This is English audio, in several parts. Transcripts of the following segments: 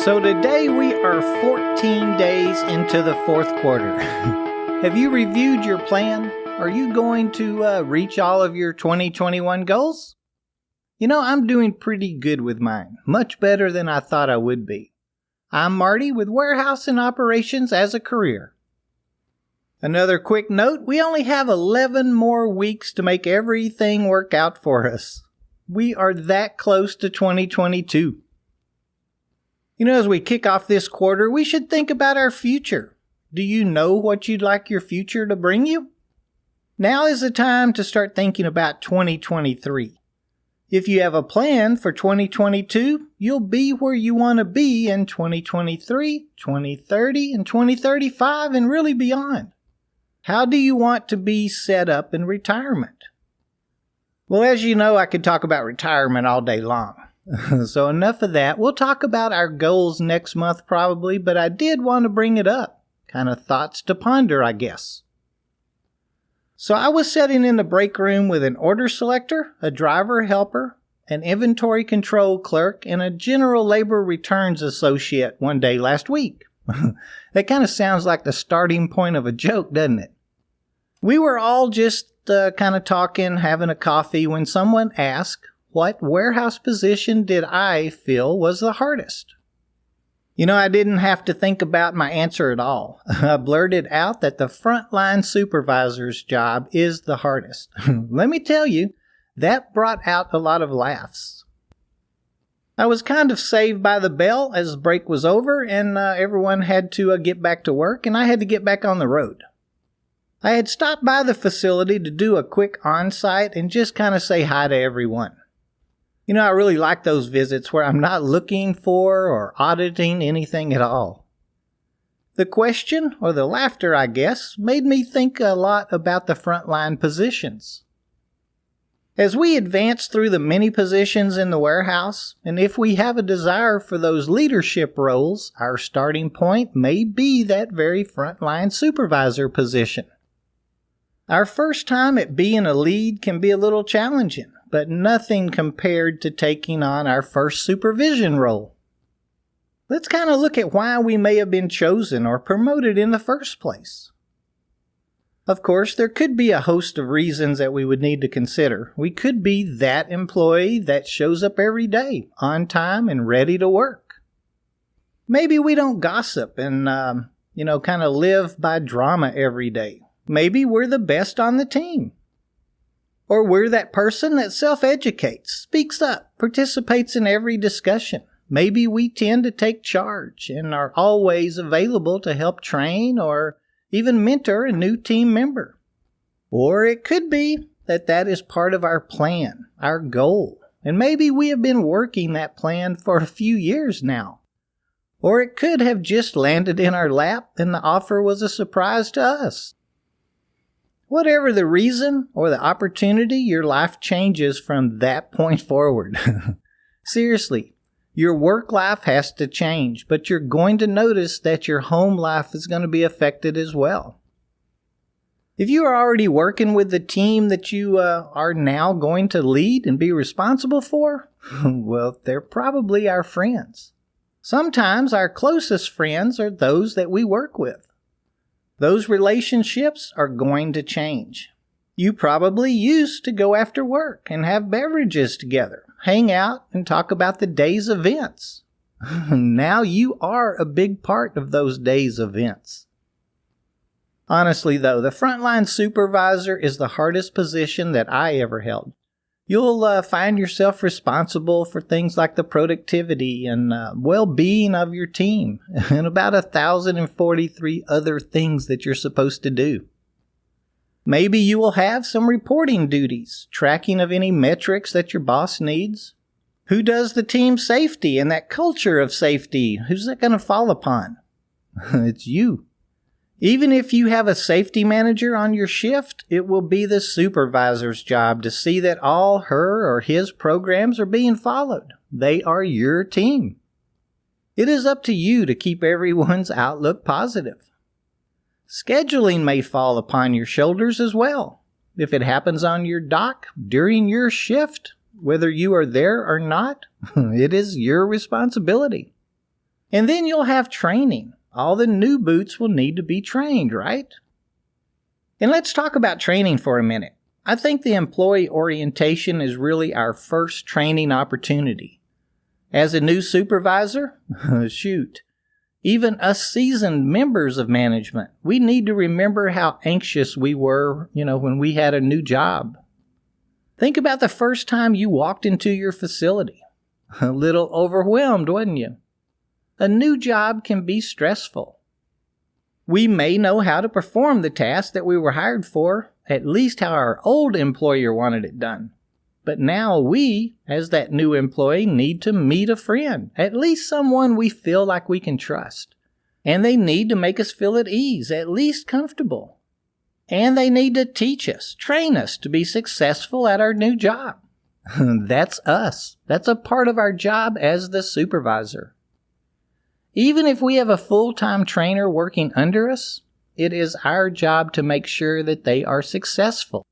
So today we are 14 days into the fourth quarter. Have you reviewed your plan? Are you going to reach all of your 2021 goals? You know, I'm doing pretty good with mine. Much better than I thought I would be. I'm Marty with warehouse and operations as a career. Another quick note, we only have 11 more weeks to make everything work out for us. We are that close to 2022. You know, as we kick off this quarter, we should think about our future. Do you know what you'd like your future to bring you? Now is the time to start thinking about 2023. If you have a plan for 2022, you'll be where you want to be in 2023, 2030, and 2035, and really beyond. How do you want to be set up in retirement? Well, as you know, I could talk about retirement all day long. So enough of that. We'll talk about our goals next month probably, but I did want to bring it up. Kind of thoughts to ponder, I guess. So I was sitting in the break room with an order selector, a driver helper, an inventory control clerk, and a general labor returns associate one day last week. That kind of sounds like the starting point of a joke, doesn't it? We were all just kind of talking, having a coffee, when someone asked, what warehouse position did I feel was the hardest? You know, I didn't have to think about my answer at all. I blurted out that the frontline supervisor's job is the hardest. Let me tell you, that brought out a lot of laughs. I was kind of saved by the bell as the break was over and everyone had to get back to work and I had to get back on the road. I had stopped by the facility to do a quick on-site and just kind of say hi to everyone. You know, I really like those visits where I'm not looking for or auditing anything at all. The question, or the laughter, I guess, made me think a lot about the frontline positions. As we advance through the many positions in the warehouse, and if we have a desire for those leadership roles, our starting point may be that very frontline supervisor position. Our first time at being a lead can be a little challenging, but nothing compared to taking on our first supervision role. Let's kind of look at why we may have been chosen or promoted in the first place. Of course, there could be a host of reasons that we would need to consider. We could be that employee that shows up every day, on time and ready to work. Maybe we don't gossip and, kind of live by drama every day. Maybe we're the best on the team. Or we're that person that self-educates, speaks up, participates in every discussion. Maybe we tend to take charge and are always available to help train or even mentor a new team member. Or it could be that is part of our plan, our goal. And maybe we have been working that plan for a few years now. Or it could have just landed in our lap and the offer was a surprise to us. Whatever the reason or the opportunity, your life changes from that point forward. Seriously, your work life has to change, but you're going to notice that your home life is going to be affected as well. If you are already working with the team that you are now going to lead and be responsible for, well, they're probably our friends. Sometimes our closest friends are those that we work with. Those relationships are going to change. You probably used to go after work and have beverages together, hang out and talk about the day's events. Now you are a big part of those day's events. Honestly though, the frontline supervisor is the hardest position that I ever held. You'll find yourself responsible for things like the productivity and well-being of your team and about 1,043 other things that you're supposed to do. Maybe you will have some reporting duties, tracking of any metrics that your boss needs. Who does the team safety and that culture of safety? Who's that going to fall upon? It's you. Even if you have a safety manager on your shift, it will be the supervisor's job to see that all her or his programs are being followed. They are your team. It is up to you to keep everyone's outlook positive. Scheduling may fall upon your shoulders as well. If it happens on your dock during your shift, whether you are there or not, it is your responsibility. And then you'll have training. All the new boots will need to be trained, right? And let's talk about training for a minute. I think the employee orientation is really our first training opportunity. As a new supervisor, shoot, even us seasoned members of management, we need to remember how anxious we were, when we had a new job. Think about the first time you walked into your facility. A little overwhelmed, wasn't you? A new job can be stressful. We may know how to perform the task that we were hired for, at least how our old employer wanted it done. But now we, as that new employee, need to meet a friend, at least someone we feel like we can trust. And they need to make us feel at ease, at least comfortable. And they need to teach us, train us to be successful at our new job. That's us. That's a part of our job as the supervisor. Even if we have a full-time trainer working under us, it is our job to make sure that they are successful.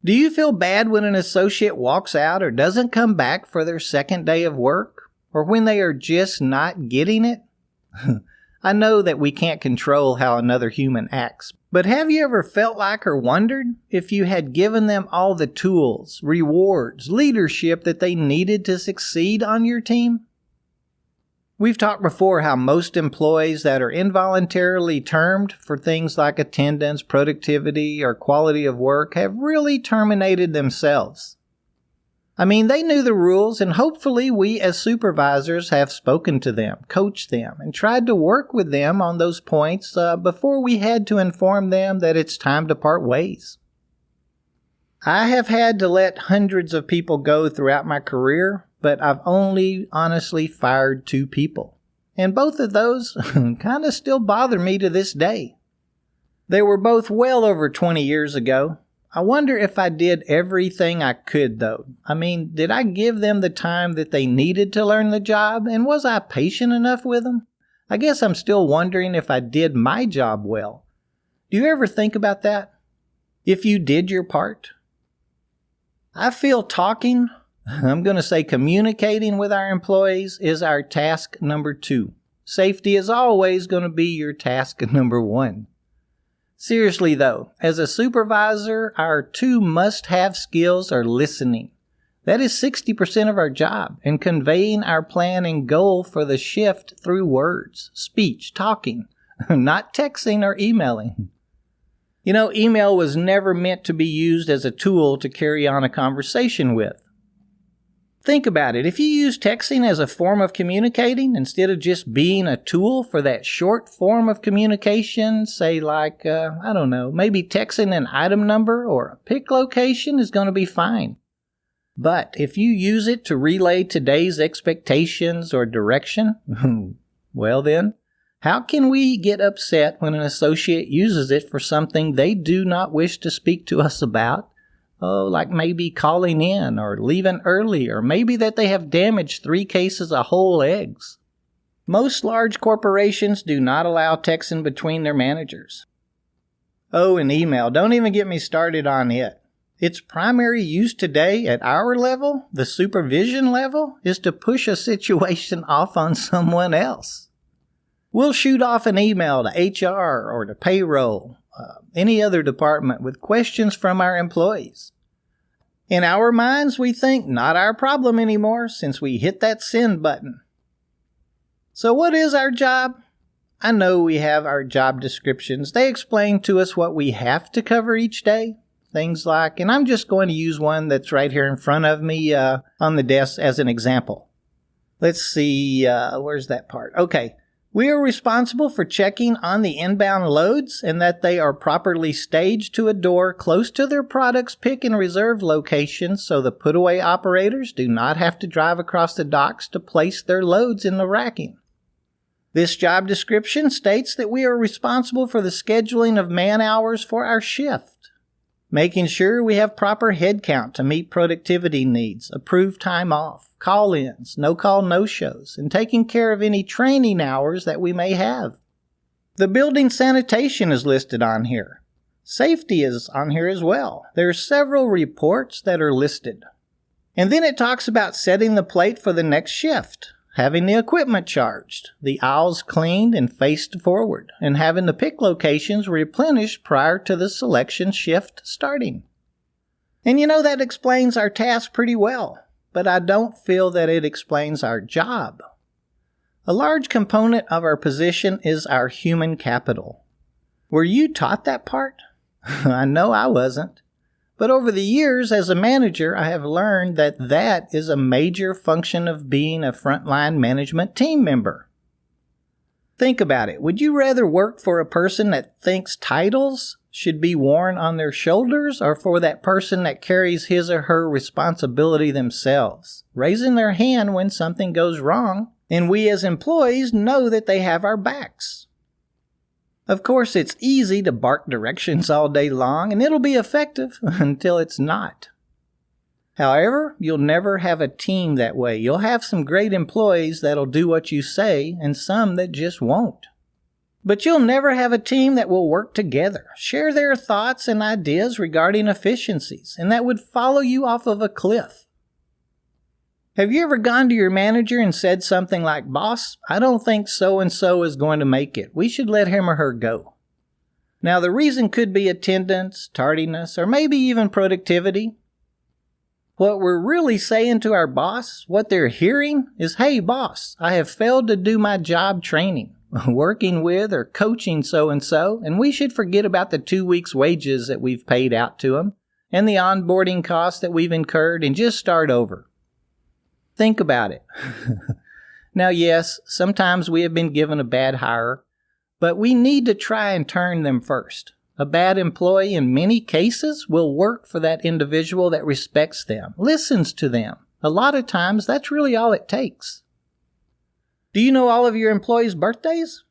Do you feel bad when an associate walks out or doesn't come back for their second day of work, or when they are just not getting it? I know that we can't control how another human acts, but have you ever felt like or wondered if you had given them all the tools, rewards, leadership that they needed to succeed on your team? We've talked before how most employees that are involuntarily termed for things like attendance, productivity, or quality of work have really terminated themselves. They knew the rules, and hopefully we as supervisors have spoken to them, coached them, and tried to work with them on those points before we had to inform them that it's time to part ways. I have had to let hundreds of people go throughout my career, but I've only honestly fired 2 people. And both of those kind of still bother me to this day. They were both well over 20 years ago. I wonder if I did everything I could, though. Did I give them the time that they needed to learn the job, and was I patient enough with them? I guess I'm still wondering if I did my job well. Do you ever think about that? If you did your part? I feel communicating with our employees is our task number 2. Safety is always going to be your task number 1. Seriously though, as a supervisor, our 2 must-have skills are listening. That is 60% of our job, and conveying our plan and goal for the shift through words, speech, talking, not texting or emailing. Email was never meant to be used as a tool to carry on a conversation with. Think about it. If you use texting as a form of communicating instead of just being a tool for that short form of communication, say like, maybe texting an item number or a pick location is going to be fine. But if you use it to relay today's expectations or direction, well then, how can we get upset when an associate uses it for something they do not wish to speak to us about? Like maybe calling in or leaving early, or maybe that they have damaged 3 cases of whole eggs. Most large corporations do not allow texting between their managers. Oh, and email. Don't even get me started on it. Its primary use today at our level, the supervision level, is to push a situation off on someone else. We'll shoot off an email to HR or to payroll, any other department with questions from our employees. In our minds, we think not our problem anymore since we hit that send button. So what is our job? I know we have our job descriptions. They explain to us what we have to cover each day. Things like, and I'm just going to use one that's right here in front of me on the desk as an example. Let's see, where's that part? Okay. We are responsible for checking on the inbound loads and that they are properly staged to a door close to their product's pick and reserve locations so the put-away operators do not have to drive across the docks to place their loads in the racking. This job description states that we are responsible for the scheduling of man hours for our shift, making sure we have proper head count to meet productivity needs, approved time off, call-ins, no-call, no-shows, and taking care of any training hours that we may have. The building sanitation is listed on here. Safety is on here as well. There are several reports that are listed. And then it talks about setting the plate for the next shift. having the equipment charged, the aisles cleaned and faced forward, and having the pick locations replenished prior to the selection shift starting. And that explains our task pretty well, but I don't feel that it explains our job. A large component of our position is our human capital. Were you taught that part? I know I wasn't. But over the years as a manager, I have learned that that is a major function of being a frontline management team member. Think about it. Would you rather work for a person that thinks titles should be worn on their shoulders, or for that person that carries his or her responsibility themselves, raising their hand when something goes wrong, and we as employees know that they have our backs? Of course, it's easy to bark directions all day long, and it'll be effective until it's not. However, you'll never have a team that way. You'll have some great employees that'll do what you say, and some that just won't. But you'll never have a team that will work together, share their thoughts and ideas regarding efficiencies, and that would follow you off of a cliff. Have you ever gone to your manager and said something like, "Boss, I don't think so-and-so is going to make it. We should let him or her go"? Now, the reason could be attendance, tardiness, or maybe even productivity. What we're really saying to our boss, what they're hearing, is, "Hey, boss, I have failed to do my job training, working with or coaching so-and-so, and we should forget about the 2 weeks' wages that we've paid out to them and the onboarding costs that we've incurred and just start over." Think about it. Now, yes, sometimes we have been given a bad hire, but we need to try and turn them first. A bad employee in many cases will work for that individual that respects them, listens to them. A lot of times, that's really all it takes. Do you know all of your employees' birthdays?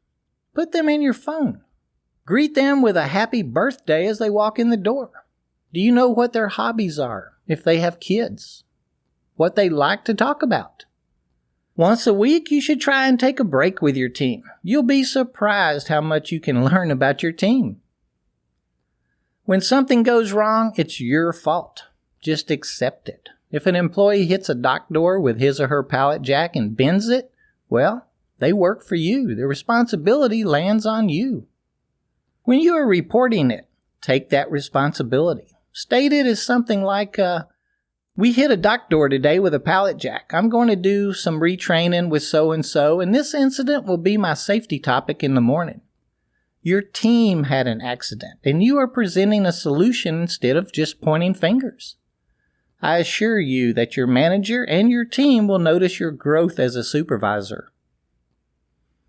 Put them in your phone. Greet them with a happy birthday as they walk in the door. Do you know what their hobbies are, if they have kids? What they like to talk about? Once a week, you should try and take a break with your team. You'll be surprised how much you can learn about your team. When something goes wrong, it's your fault. Just accept it. If an employee hits a dock door with his or her pallet jack and bends it, well, they work for you. The responsibility lands on you. When you are reporting it, take that responsibility. State it as something like, "We hit a dock door today with a pallet jack. I'm going to do some retraining with so-and-so, and this incident will be my safety topic in the morning." Your team had an accident, and you are presenting a solution instead of just pointing fingers. I assure you that your manager and your team will notice your growth as a supervisor.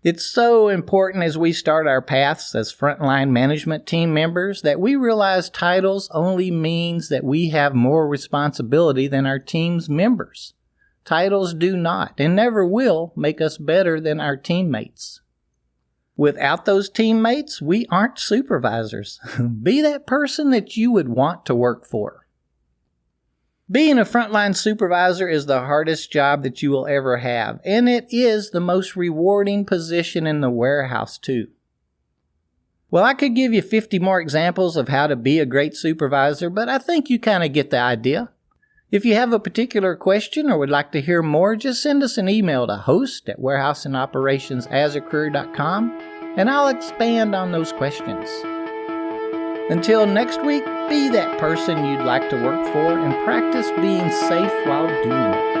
It's so important as we start our paths as frontline management team members that we realize titles only means that we have more responsibility than our team's members. Titles do not and never will make us better than our teammates. Without those teammates, we aren't supervisors. Be that person that you would want to work for. Being a frontline supervisor is the hardest job that you will ever have, and it is the most rewarding position in the warehouse too. Well, I could give you 50 more examples of how to be a great supervisor, but I think you kind of get the idea. If you have a particular question or would like to hear more, just send us an email to host@warehouseandoperationsasAcareer.com, and I'll expand on those questions. Until next week, be that person you'd like to work for and practice being safe while doing it.